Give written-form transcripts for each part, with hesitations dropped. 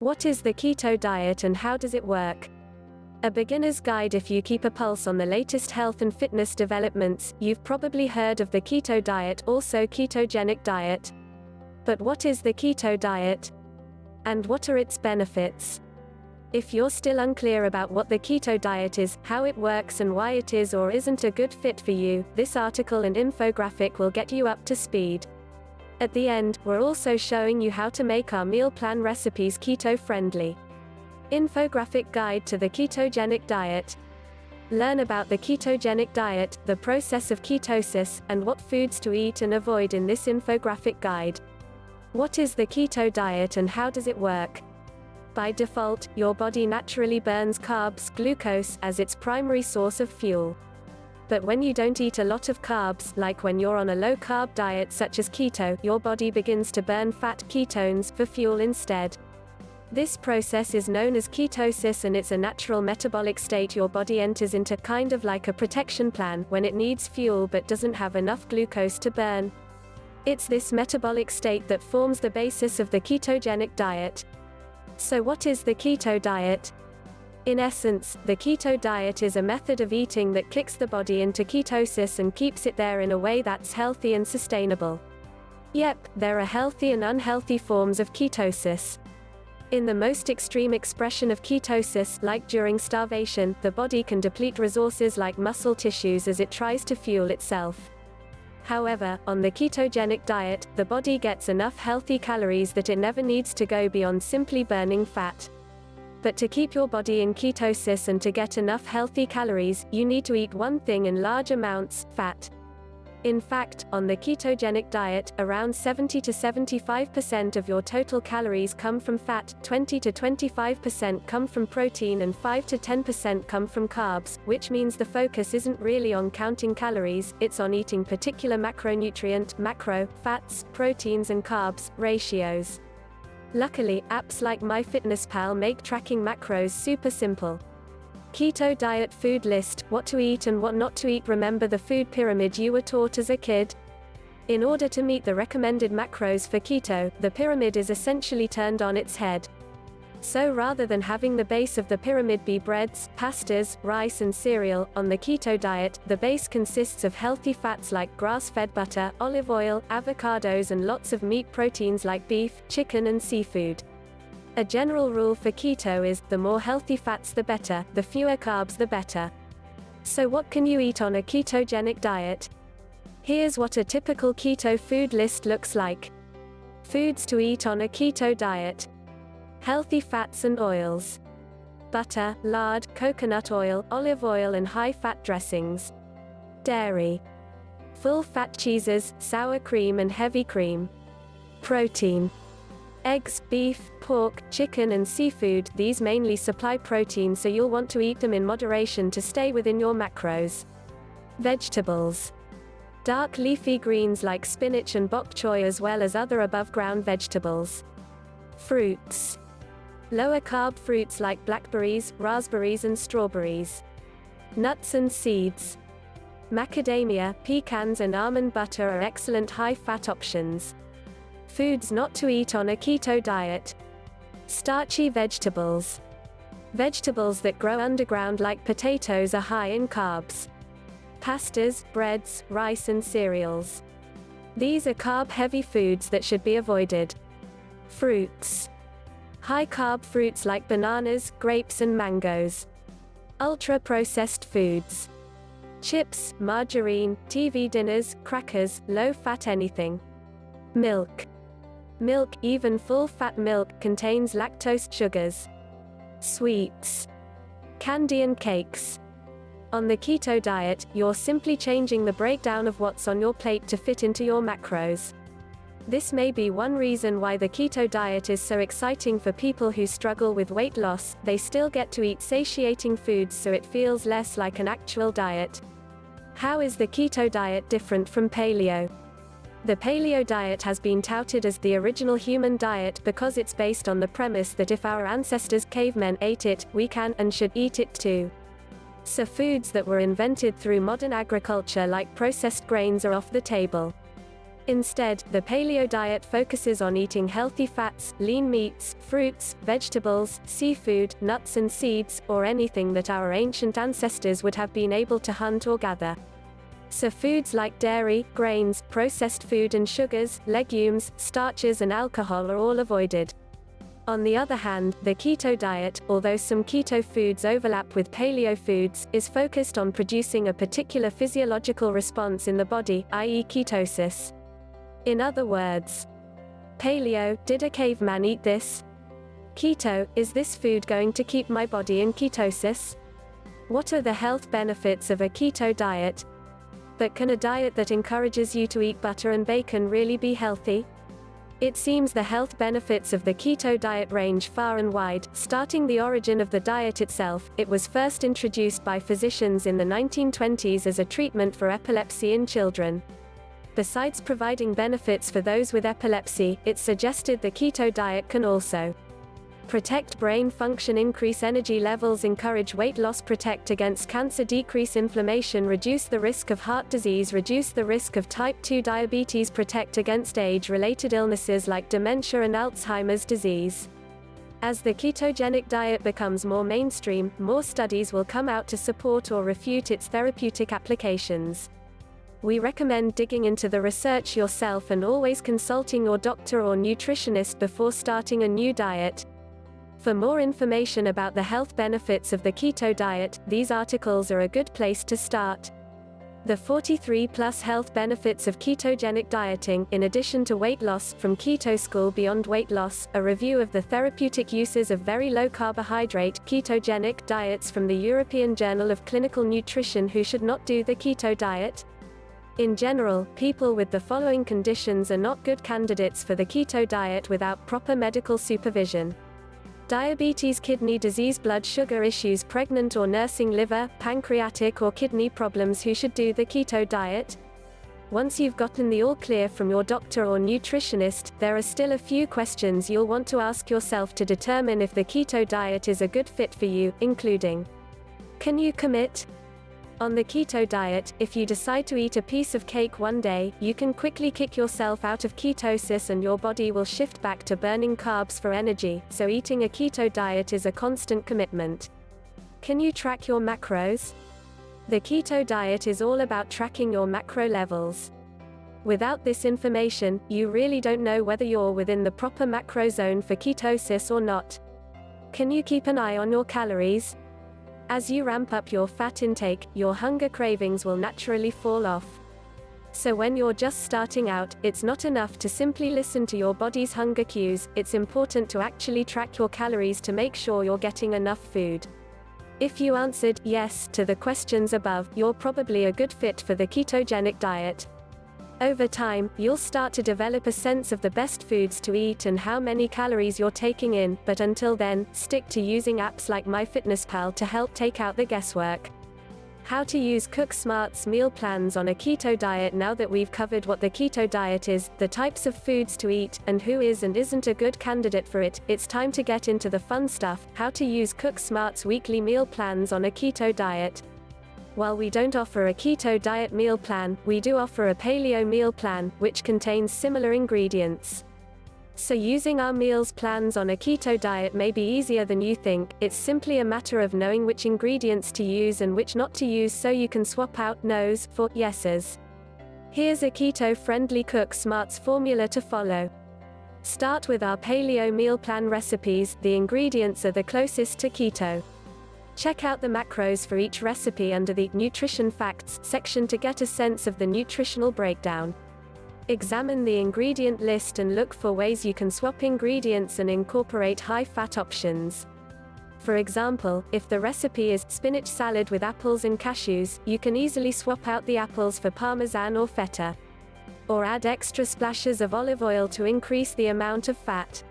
What is the keto diet and how does it work? A beginner's guide. If you keep a pulse on the latest health and fitness developments, you've probably heard of the keto diet, also ketogenic diet. But what is the keto diet? And what are its benefits? If you're still unclear about what the keto diet is, how it works and why it is or isn't a good fit for you, this article and infographic will get you up to speed. At the end, we're also showing you how to make our meal plan recipes keto-friendly. Infographic guide to the ketogenic diet. Learn about the ketogenic diet, the process of ketosis, and what foods to eat and avoid in this infographic guide. What is the keto diet and how does it work? By default, your body naturally burns carbs, glucose, as its primary source of fuel. But when you don't eat a lot of carbs, like when you're on a low-carb diet such as keto, your body begins to burn fat, ketones, for fuel instead. This process is known as ketosis and it's a natural metabolic state your body enters into, kind of like a protection plan, when it needs fuel but doesn't have enough glucose to burn. It's this metabolic state that forms the basis of the ketogenic diet. So what is the keto diet? In essence, the keto diet is a method of eating that kicks the body into ketosis and keeps it there in a way that's healthy and sustainable. Yep, there are healthy and unhealthy forms of ketosis. In the most extreme expression of ketosis, like during starvation, the body can deplete resources like muscle tissues as it tries to fuel itself. However, on the ketogenic diet, the body gets enough healthy calories that it never needs to go beyond simply burning fat. But to keep your body in ketosis and to get enough healthy calories, you need to eat one thing in large amounts: fat. In fact, on the ketogenic diet, around 70 to 75% of your total calories come from fat, 20 to 25% come from protein and 5 to 10% come from carbs, which means the focus isn't really on counting calories, it's on eating particular macronutrient, macro, fats, proteins and carbs, ratios. Luckily, apps like MyFitnessPal make tracking macros super simple. Keto diet food list, what to eat and what not to eat. Remember the food pyramid you were taught as a kid? In order to meet the recommended macros for keto, the pyramid is essentially turned on its head. So rather than having the base of the pyramid be breads, pastas, rice and cereal, on the keto diet, the base consists of healthy fats like grass-fed butter, olive oil, avocados and lots of meat proteins like beef, chicken and seafood. A general rule for keto is, the more healthy fats the better, the fewer carbs the better. So what can you eat on a ketogenic diet? Here's what a typical keto food list looks like. Foods to eat on a keto diet. Healthy fats and oils. Butter, lard, coconut oil, olive oil and high-fat dressings. Dairy. Full-fat cheeses, sour cream and heavy cream. Protein. Eggs, beef, pork, chicken and seafood. These mainly supply protein, so you'll want to eat them in moderation to stay within your macros. Vegetables. Dark leafy greens like spinach and bok choy as well as other above-ground vegetables. Fruits. Lower carb fruits like blackberries, raspberries and strawberries. Nuts and seeds. Macadamia, pecans and almond butter are excellent high-fat options. Foods not to eat on a keto diet. Starchy vegetables. Vegetables that grow underground like potatoes are high in carbs. Pastas, breads, rice and cereals. These are carb-heavy foods that should be avoided. Fruits. High-carb fruits like bananas, grapes and mangoes. Ultra-processed foods. Chips, margarine, TV dinners, crackers, low-fat anything. Milk. Milk, even full-fat milk, contains lactose sugars. Sweets. Candy and cakes. On the keto diet, you're simply changing the breakdown of what's on your plate to fit into your macros. This may be one reason why the keto diet is so exciting for people who struggle with weight loss. They still get to eat satiating foods so it feels less like an actual diet. How is the keto diet different from paleo? The paleo diet has been touted as the original human diet because it's based on the premise that if our ancestors cavemen ate it, we can and should eat it too. So foods that were invented through modern agriculture like processed grains are off the table. Instead, the paleo diet focuses on eating healthy fats, lean meats, fruits, vegetables, seafood, nuts and seeds, or anything that our ancient ancestors would have been able to hunt or gather. So foods like dairy, grains, processed food and sugars, legumes, starches and alcohol are all avoided. On the other hand, the keto diet, although some keto foods overlap with paleo foods, is focused on producing a particular physiological response in the body, i.e. ketosis. In other words, paleo, did a caveman eat this? Keto, is this food going to keep my body in ketosis? What are the health benefits of a keto diet? But can a diet that encourages you to eat butter and bacon really be healthy? It seems the health benefits of the keto diet range far and wide. Starting the origin of the diet itself, it was first introduced by physicians in the 1920s as a treatment for epilepsy in children. Besides providing benefits for those with epilepsy, it suggested the keto diet can also protect brain function, increase energy levels, encourage weight loss, protect against cancer, decrease inflammation, reduce the risk of heart disease, reduce the risk of type 2 diabetes, protect against age-related illnesses like dementia and Alzheimer's disease. As the ketogenic diet becomes more mainstream, more studies will come out to support or refute its therapeutic applications. We recommend digging into the research yourself and always consulting your doctor or nutritionist before starting a new diet. For more information about the health benefits of the keto diet, these articles are a good place to start. The 43+ health benefits of ketogenic dieting, in addition to weight loss, from Keto School Beyond Weight Loss, a review of the therapeutic uses of very low carbohydrate, ketogenic diets from the European Journal of Clinical Nutrition. Who should not do the keto diet? In general, people with the following conditions are not good candidates for the keto diet without proper medical supervision: diabetes, kidney disease, blood sugar issues, pregnant or nursing, liver, pancreatic or kidney problems. Who should do the keto diet? Once you've gotten the all clear from your doctor or nutritionist, there are still a few questions you'll want to ask yourself to determine if the keto diet is a good fit for you, including: can you commit? On the keto diet, if you decide to eat a piece of cake one day, you can quickly kick yourself out of ketosis and your body will shift back to burning carbs for energy, so eating a keto diet is a constant commitment. Can you track your macros? The keto diet is all about tracking your macro levels. Without this information, you really don't know whether you're within the proper macro zone for ketosis or not. Can you keep an eye on your calories? As you ramp up your fat intake, your hunger cravings will naturally fall off. So when you're just starting out, it's not enough to simply listen to your body's hunger cues, it's important to actually track your calories to make sure you're getting enough food. If you answered yes to the questions above, you're probably a good fit for the ketogenic diet. Over time, you'll start to develop a sense of the best foods to eat and how many calories you're taking in, but until then, stick to using apps like MyFitnessPal to help take out the guesswork. How to use Cook Smart's meal plans on a keto diet. Now that we've covered what the keto diet is, the types of foods to eat, and who is and isn't a good candidate for it, it's time to get into the fun stuff: how to use Cook Smart's weekly meal plans on a keto diet. While we don't offer a keto diet meal plan, we do offer a paleo meal plan, which contains similar ingredients. So using our meals plans on a keto diet may be easier than you think. It's simply a matter of knowing which ingredients to use and which not to use, so you can swap out no's for yeses. Here's a keto-friendly Cook Smart's formula to follow. Start with our paleo meal plan recipes. The ingredients are the closest to keto. Check out the macros for each recipe under the Nutrition Facts section to get a sense of the nutritional breakdown. Examine the ingredient list and look for ways you can swap ingredients and incorporate high-fat options. For example, if the recipe is spinach salad with apples and cashews, you can easily swap out the apples for parmesan or feta. Or add extra splashes of olive oil to increase the amount of fat.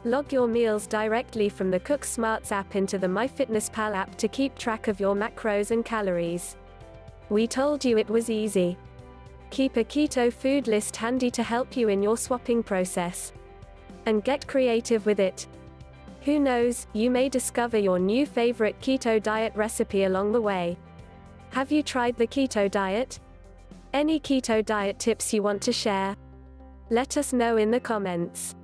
Log your meals directly from the Cook Smarts app into the MyFitnessPal app to keep track of your macros and calories. We told you it was easy. Keep a keto food list handy to help you in your swapping process. And get creative with it. Who knows, you may discover your new favorite keto diet recipe along the way. Have you tried the keto diet? Any keto diet tips you want to share? Let us know in the comments.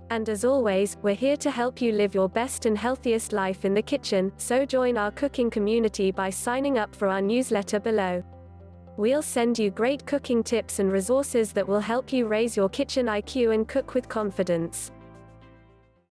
And as always, we're here to help you live your best and healthiest life in the kitchen, so join our cooking community by signing up for our newsletter below. We'll send you great cooking tips and resources that will help you raise your kitchen IQ and cook with confidence.